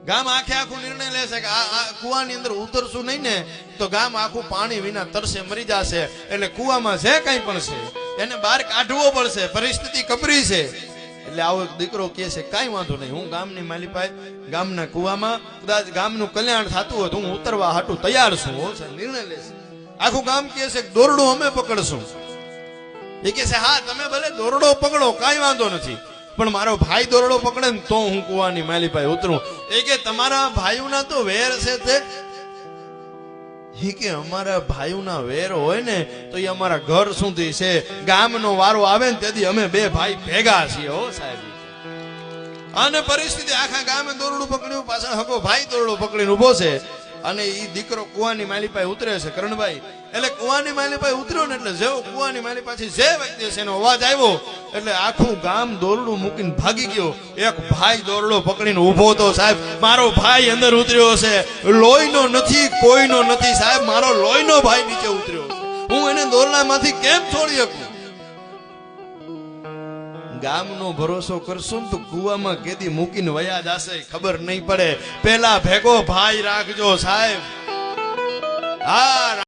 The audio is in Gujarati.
ગામ આખે આખું નિર્ણય લેશે કે આ કુવાની અંદર ઉતરશું નહીં ને તો ગામ આખું પાણી વિના તરસે મરી જશે, એટલે કુવામાં જે કંઈ પણ છે એને બહાર કાઢવો પડશે, પરિસ્થિતિ કપરી છે. એટલે આવો એક દીકરો કહે છે કાંઈ વાંધો નહીં, હું ગામની માલિપાઈ ગામના કુવામાં કદાચ ગામનું કલ્યાણ થતું હોય તો હું ઉતરવા હાટું તૈયાર છું. નિર્ણય લેશે. આખું ગામ કહે છે દોરડું અમે પકડશું. એ કહે છે હા તમે ભલે દોરડો પકડો કાંઈ વાંધો નથી, પણ મારો ભાઈ દોરડો પકડે ને તો હું કુવાની માલિપાઈ ઉતરું. એ કે તમારા ભાઈઓના તો વેર છે તે. એ કે અમારા ભાઈઓના વેર હોય ને તો એ અમારા ઘર સુધી છે, ગામનો વારો આવે ને તેથી અમે બે ભાઈ ભેગા છીએ. હો સાહેબ. અને પરિસ્થિતિ આખા ગામે દોરડું પકડ્યું, પાછળ હકો ભાઈ દોરડો પકડીને ઉભો છે અને એ દીકરો કુવાની માલિપાઈ ઉતરે છે કરણભાઈ. એટલે કુવાની માલિપાઈ ઉતર્યો ને એટલે જેવો કુવાની માલિપાથી જે વ્યક્તિ છે એનો અવાજ આવ્યો એટલે આખું ગામ દોરડું મૂકીને ભાગી ગયો. એક ભાઈ દોરડો પકડીને ઉભો તો સાહેબ મારો ભાઈ અંદર ઉતર્યો છે, લોહીનો નથી કોઈનો નથી સાહેબ, મારો લોહીનો ભાઈ નીચે ઉતર્યો છે, હું એને દોરડામાંથી કેમ છોડી શકું? ગામનો ભરોસો કરશું ને તો કુવામાં કેદી મૂકીને વયા જશે ખબર નહીં પડે. પેલા ભેગો ભાઈ રાખજો સાહેબ. હા.